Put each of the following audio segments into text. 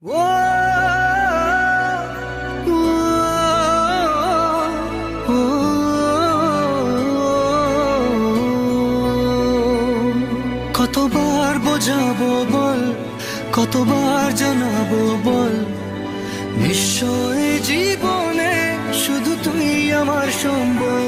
কতবার বোঝাবো বল, কতবার জানাবো বল, নিশ্চয় জীবনে শুধু তুই আমার সম্বল।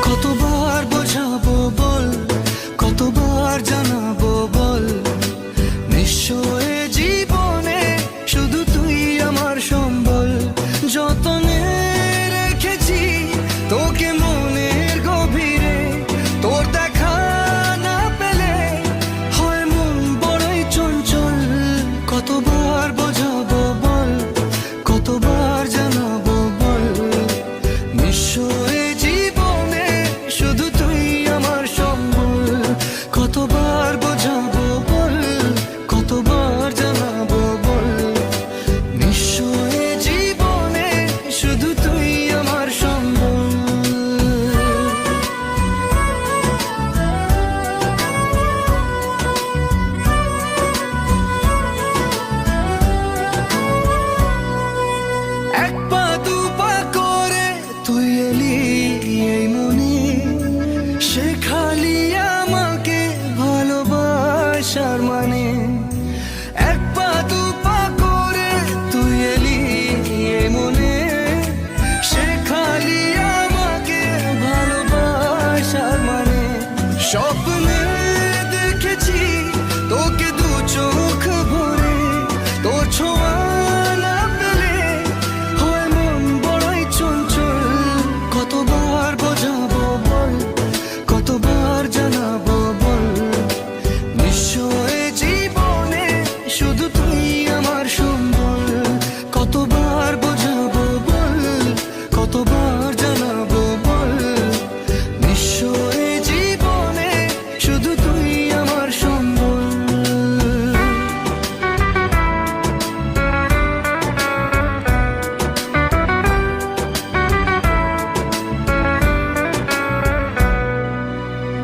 কতবার বোঝাবো বল, কতবার জানাবো বল, নিশ্চয় জীবনে শুধু তুই আমার সম্বল। যতনে রেখেছি তোকে মনের গভীরে, তোর দেখা না পেলে হয় মন বড়ই চঞ্চল। কতবার বোঝাবো বল, কতবার জানাবো বল, নিশ্চয় জীবনে শুধু তুই আমার সম্বল। কতবার বোঝাবো বল, কতবার জানাবো বল, নিশ্চয় জীবনে শুধু তুই আমার সম্বল। এক পা দু পা করে তুই এলি এই মনে, শেখালি আমাকে ভালোবাসার মানে। এক পা দু পা করে তুই এলি এই মনে, শেখালি আমাকে ভালোবাসার মানে। স্বপ্নে দেখেছি তোকে দু চোখ ভরে, তোর ছোঁয়া না পেলে হয় মন বড়ই চঞ্চল। কতবার বোঝাবো বল, কতবার জানাবো বল, নিশ্চয় জীবনে শুধু তুই আমার সম্বল। কতবার বোঝাবো বল, কতবার জানাবো বল, নিশ্চয় জীবনে শুধু তুই আমার সম্বল।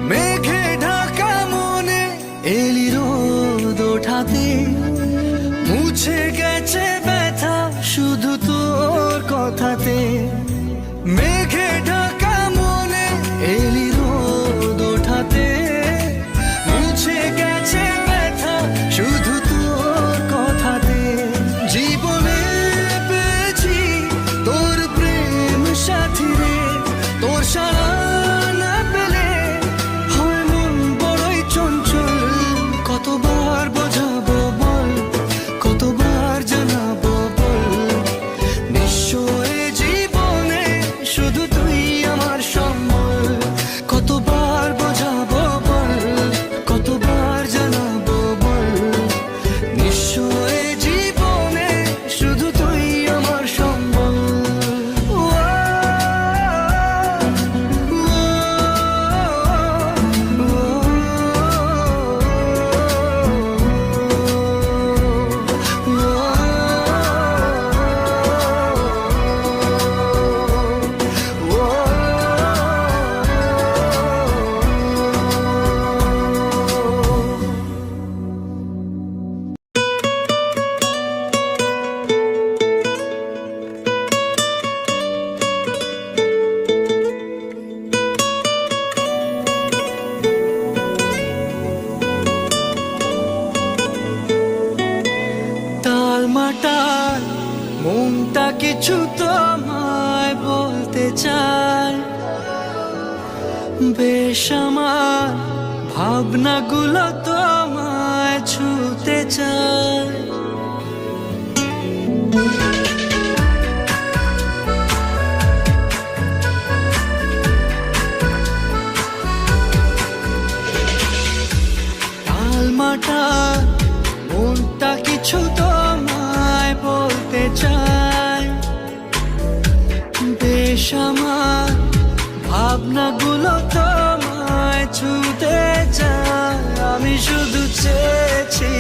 মেঘে ঢাকা মনে এলি রোদ ওঠাতে, মুছে গেছে ব্যথা শুধু তোর কথাতে। মেঘে ঢাকা মনে এলি রোদ ওঠাতে, মুছে গেছে ব্যথা শুধু তোর কথাতে। জীবনে পেয়েছি তোর প্রেম সাথী রে, তোর সারা না পেলে হয় মন বড়ই চঞ্চল। কতবার বোঝাবো বল, কতবার জানাবো বল, নিশ্চয় জীবনে শুধু তুই আমার সম্বল। কতবার বোঝাবো বল, কতবার জানাবো বল, নিশ্চয় জীবনে শুধু তুই আমার সম্বল। টালমাটাল মনটা কিছু তোমায় বলতে চায়, বেশ আমার ভাবনাগুলো তোমায় ছুতে চায়। টালমাটাল মনটা কিছু তোমায় বলতে চায়, বেশ আমার ভাবনাগুলো তোমায় ছুতে চায়। আমি শুধু চেয়েছি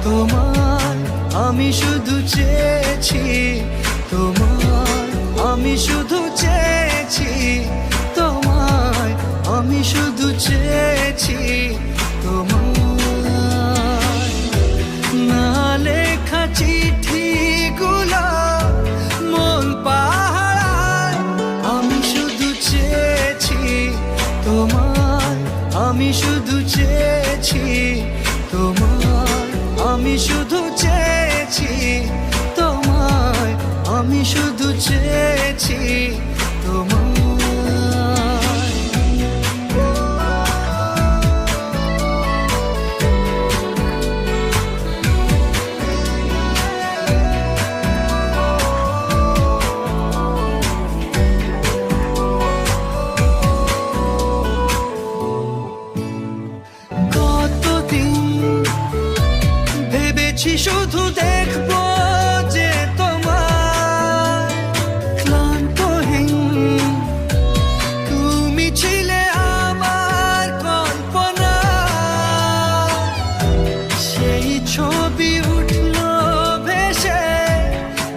তোমার, আমি শুধু চেয়েছি তোমার, আমি শুধু চেয়েছি তোমায়, আমি শুধু চেয়েছি তোমায়, আমি শুধু চেয়েছি তোমায়। শুধু দেখবো যে তোমার ক্লান্তহীন, তুমি ছিলে আমার কল্পনা, সেই ছবি উঠলো ভেসে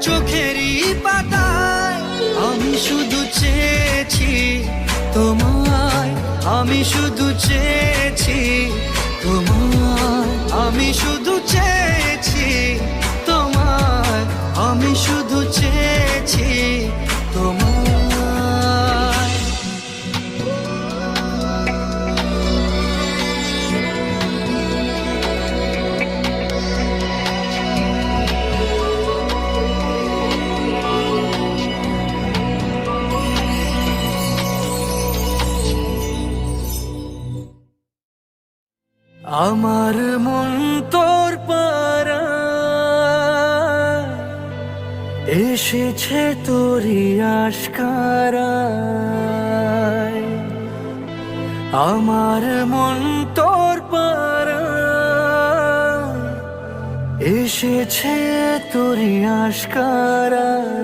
চোখেরই পাতায়। আমি শুধু চেয়েছি তোমায়, আমি শুধু চেয়েছি তোমায়, আমি শুধু চেয়েছি তোমায়, আমি শুধু চেয়েছি তোমায়। আমার মন তোর পাড়ায় এসেছে তোরই আশকারায়, আমার মন তোর পাড়ায় এসেছে তোরই আশকারায়।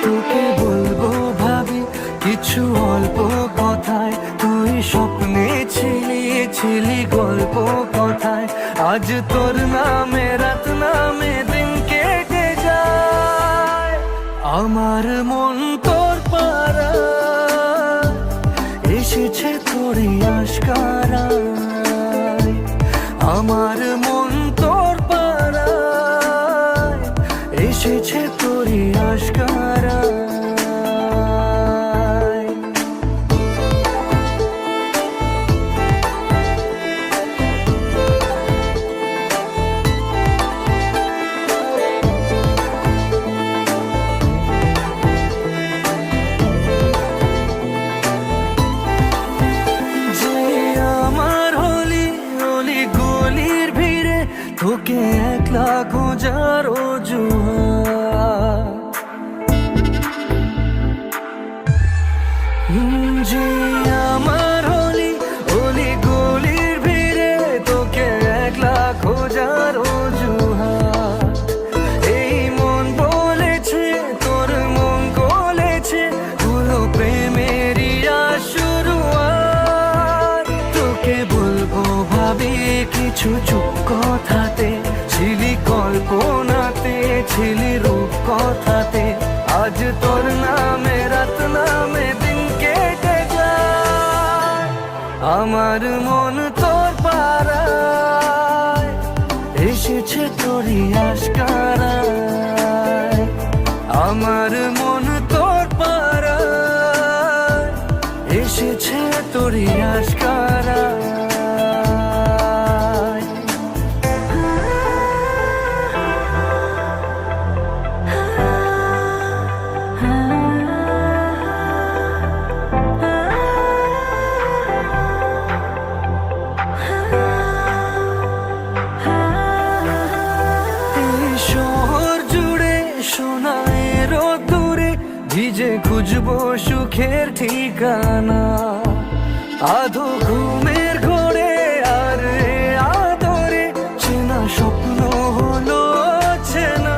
তোকে বলবো ভাবি কিছু অল্প কথায়, তুই স্বপ্নে ছিলি ছিলি গল্প কথায়। আজ তোর নামে রাত নামে দিন কেটে যায়, আমার মন তোর পাড়ায় এসেছে তোরই আশকারায়, আমার মন তোর পাড়ায় এসেছে তোরই আশকারায়। তোকে একলা খোঁজার অজুহাত, যে আমার হলি অলি গলির ভিড়ে তোকে একলা খোঁজার অজুহাত। এই মন বলেছে তোর মন গলেছে, হলো প্রেমেরই শুরুয়াত। তোকে বলবো ভাবি কিছু চুপ কথাতে, ছিলি কল্পনাতে ছিলি রূপ কথাতে। আজ তোর নামে রাত নামে দিন কেটে যায়, আমার মন তোর পাড়ায় এসেছে তোরই আশকারায়, আমার মন তোর পাড়ায় এসেছে তোরই আশকারায়। ভিজে খুঁজবো সুখের ঠিকানা, আধো ঘুমের ঘোরে আর আদরে চেনা স্বপ্ন হলো চেনা।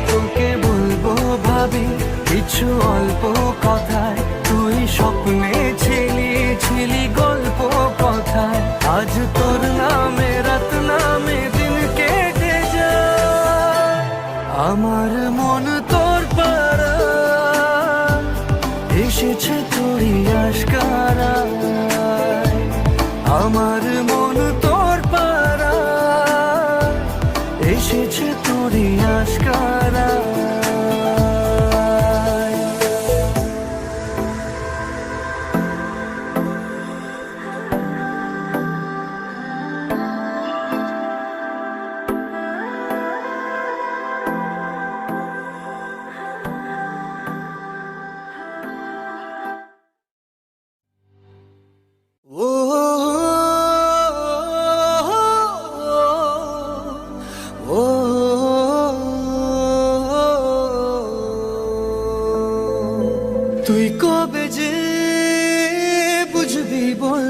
তোকে বলবো ভাবি কিছু অল্প কথায়, তুই স্বপ্নে ছিলি ছিলি গল্প কথায়। আজ তোর নামে রাত নামে দিন কেটে যায়, আমার মন তোর পাড়ায় এসেছে করে আশকারা। তুই কবে যে বুঝবি বল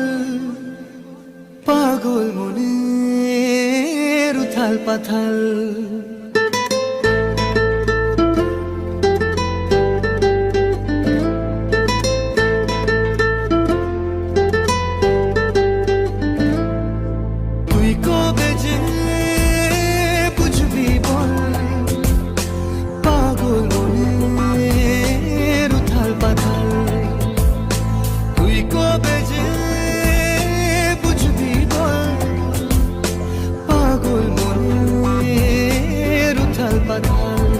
পাগল মনের উথাল পাথাল। তুই কবে যে বুঝবি বল পাগল মনের উথাল পাথাল। তুই কবে যে বুঝবি বল পাগল মনের উথাল পাথাল।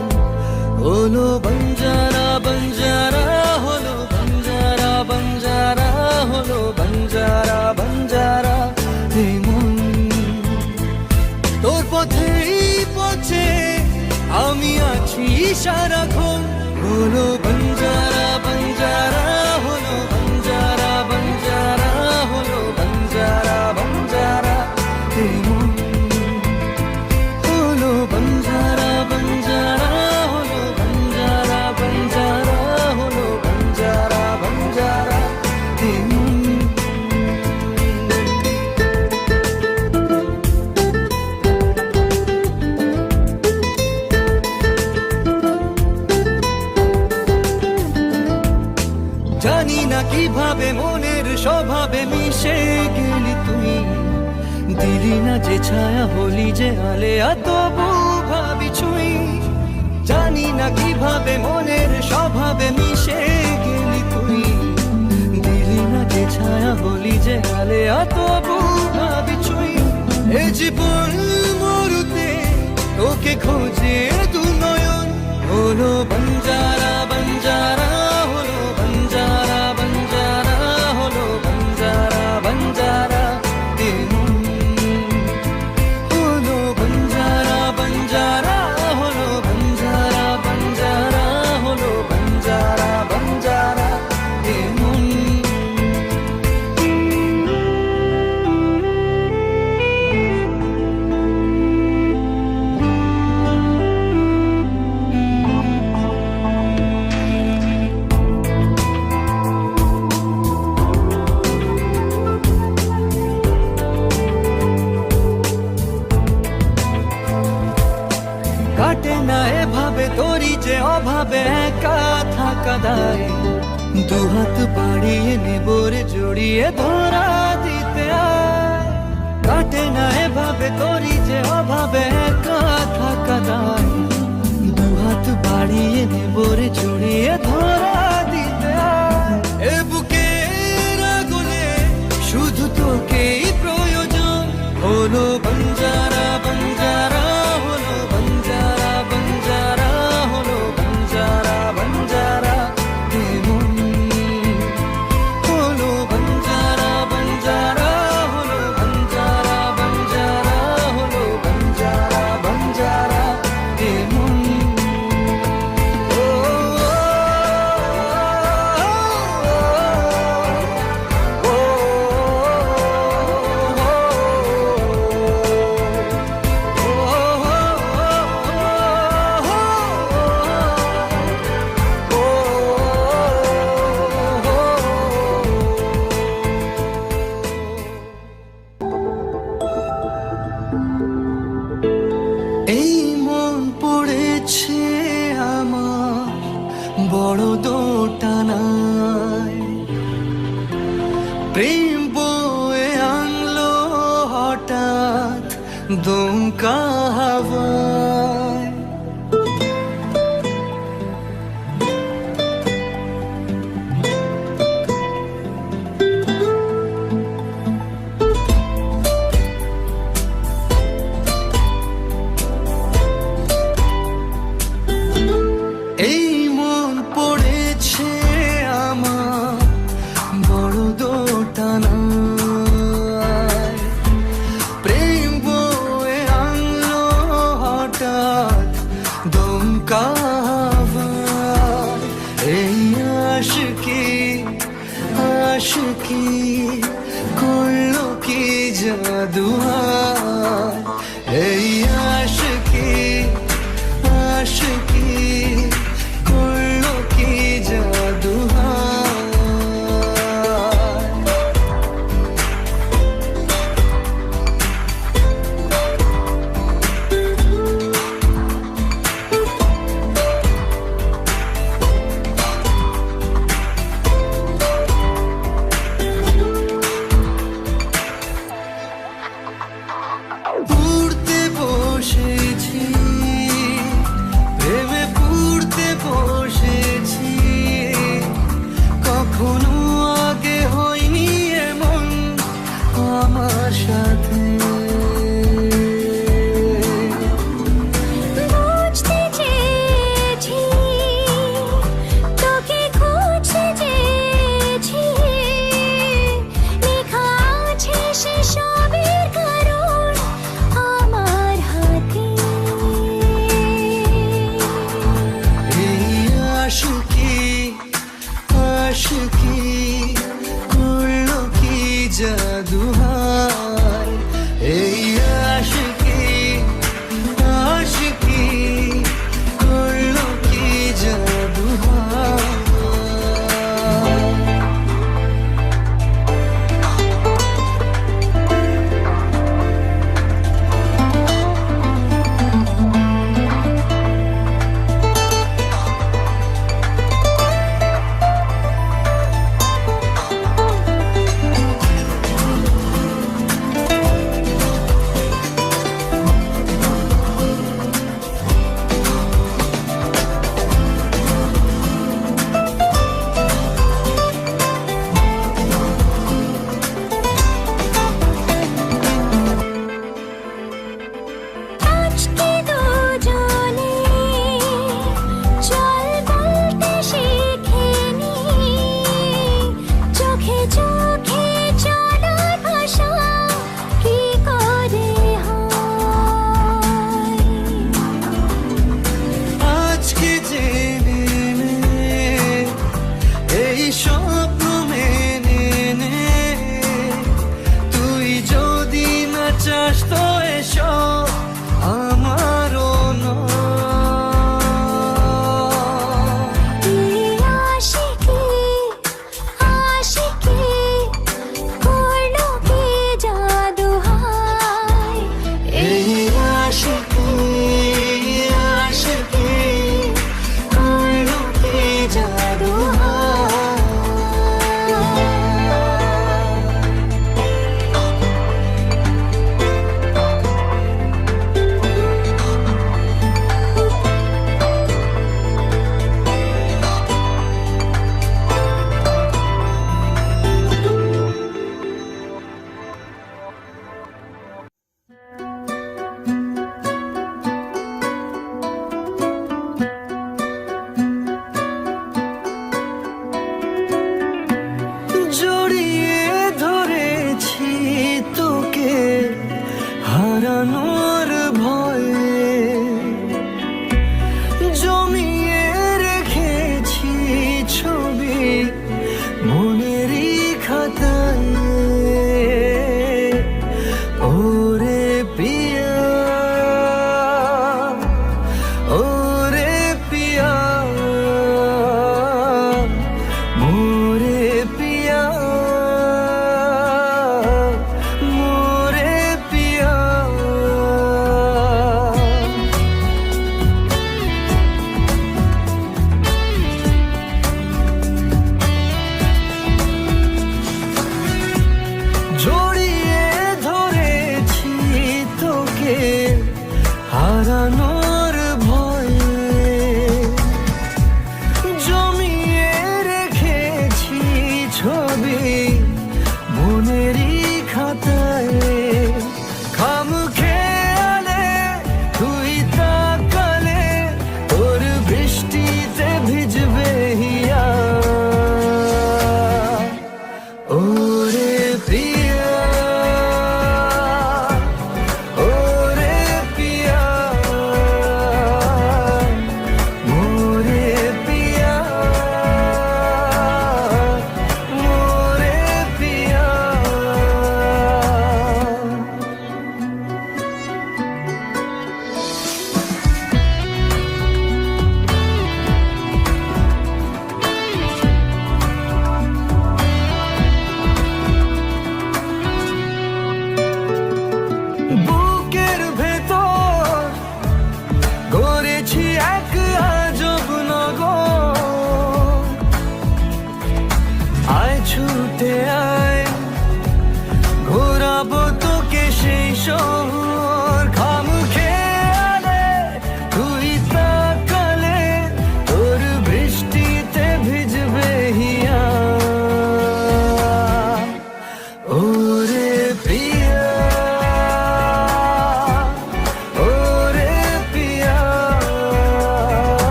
হলো বঞ্জারা বঞ্জারা হলো বঞ্জারা বঞ্জারা হলো বঞ্জারা বঞ্জারা। এই মন তোর পথেই পথে আমি আছি সারাক্ষণ। হলো বঞ্জারা বঞ্জারা হলো বঞ্জারা বঞ্জারা হলো বঞ্জারা বঞ্জারা। এই মন হলো বঞ্জারা বঞ্জারা হলো বঞ্জারা বঞ্জারা হলো বঞ্জারা বঞ্জারা। এই মন জানি না কিভাবে মনের স্বভাবে মিশে গেলি তুই। দিলি না যে ছায়া হলি যে আলেয়া তবু ভাবি ছুঁই। জানি না কিভাবে মনের স্বভাবে মিশে গেলি তুই। দিলি না যে ছায়া হলি যে আলেয়া তবু ভাবি ছুঁই। এ জীবন মরুতে তোকে খোঁজে দু নয়ন। হলো বঞ্জারা বঞ্জারা হলো বঞ্জারা বঞ্জারা হলো বঞ্জারা বঞ্জারা। এই মন হলো বঞ্জারা বঞ্জারা হলো বঞ্জারা বঞ্জারা হলো বঞ্জারা বঞ্জারা। এই মন কাটে না এভাবে তোরি যে অভাবে একা থাকা দায়। দুহাত বাড়িয়ে নেবরে জড়িয়ে ধরা দিতে আয়। কাটে না এভাবে তোরি যে অভাবে একা থাকা দায়। দুহাত বাড়িয়ে নেবরে জড়িয়ে ধরা দিতে আয়। এ বুকের আগুনে শুধু তোকেই প্রয়োজন। হলো বঞ্জারা বঞ্জারা হলো বঞ্জারা বঞ্জারা হলো বঞ্জারা বঞ্জারা। এই মন হলো বঞ্জারা বঞ্জারা হলো বঞ্জারা বঞ্জারা হলো বঞ্জারা বঞ্জারা। এই মন ও এই মন পড়েছে আমার বড় দোটানায়। প্রেম বয়ে আনলো হঠাৎ দমকা হাওয়ায়। কি করলো কি জাদু হায়, এই আশিকি আশিকি করলো কি জাদু হায়। উড়তে বসে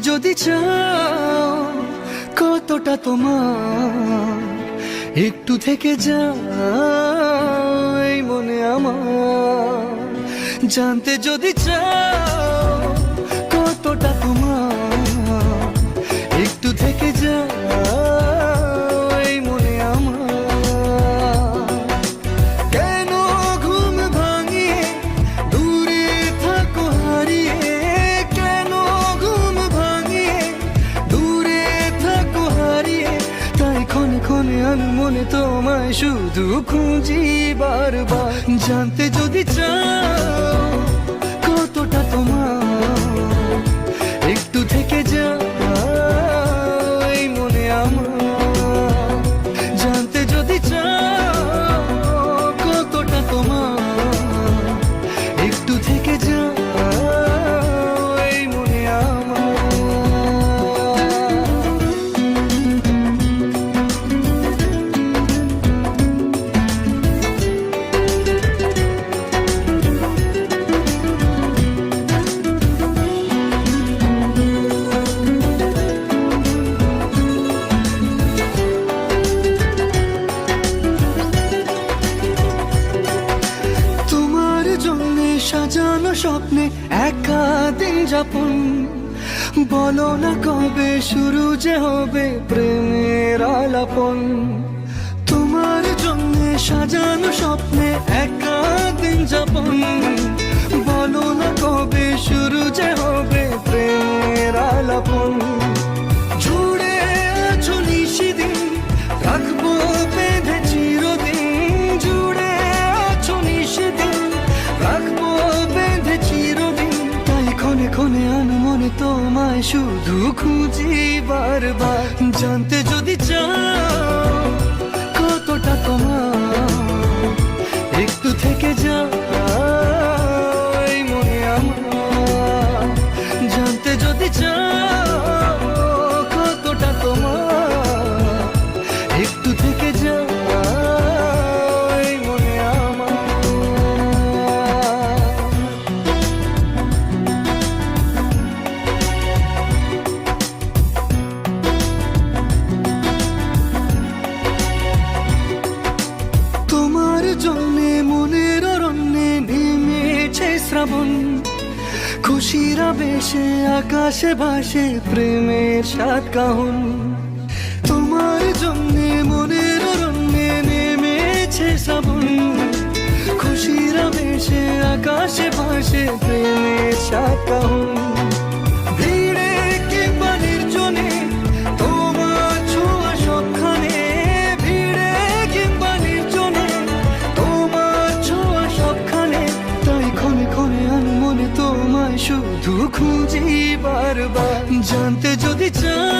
যদি চাও কতটা তোমার, একটু থেকে যাই মনে আমার। জানতে যদি চাও কতটা তোমার, একটু থেকে যাই মনে আমার। কেন ঘুম ভাঙিয়ে দূরে থাকো হারিয়ে, কেন ঘুম ভাঙিয়ে দূরে থাকো হারিয়ে, তাই ক্ষণে ক্ষণে আমি মনে তোমায় শুধু খুঁজি বারবার। জানতে যদি চাও কতটা তোমার, একটু থেকে যাই মনে আমার। জানতে যদি চাও কতটা তোমার, একটু থেকে যাই মনে আমার। সাজানো স্বপ্নে একা দিন যাপন, বলো না কবে শুরু যে হবে প্রেমের আলাপন। তোমার জন্য সাজানো স্বপ্নে একা দিন যাপন, বলো না কবে শুরু যে হবে প্রেমের আলাপন। জুড়ে আছো নিশিদিন, রাখবো বেঁধে চিরদিন। জুড়ে আছো নিশিদিন, রাখবো বেঁধে চিরদিন, তাই ক্ষণে ক্ষণে আনমনে তোমায় শুধু খুঁজি বারবার। জানতে যদি চাও কতটা তোমার, একটু থেকে যাই মনে আমার। জানতে যদি চাও কতটা তোমার, একটু থেকে যাই মনে আমার। তোমার জন্যে মনের অরণ্যে নেমেছে শ্রাবণ, খুশির আবেশে আকাশে ভাসে প্রেমের সাত কাহন। তোমার জন্যে মনের অরণ্যে নেমেছে শ্রাবণ, খুশির আবেশে আকাশে ভাসে প্রেমের সাত কাহন। ভিড়ে কিংবা নির্জনে তোমার ছোঁয়া সবখানে, ভিড়ে কিংবা নির্জনে তোমার ছোঁয়া সবখানে, তাই ক্ষণে ক্ষণে আনমনে তোমায় শুধু খুঁজি বারবার। জানতে যদি চাও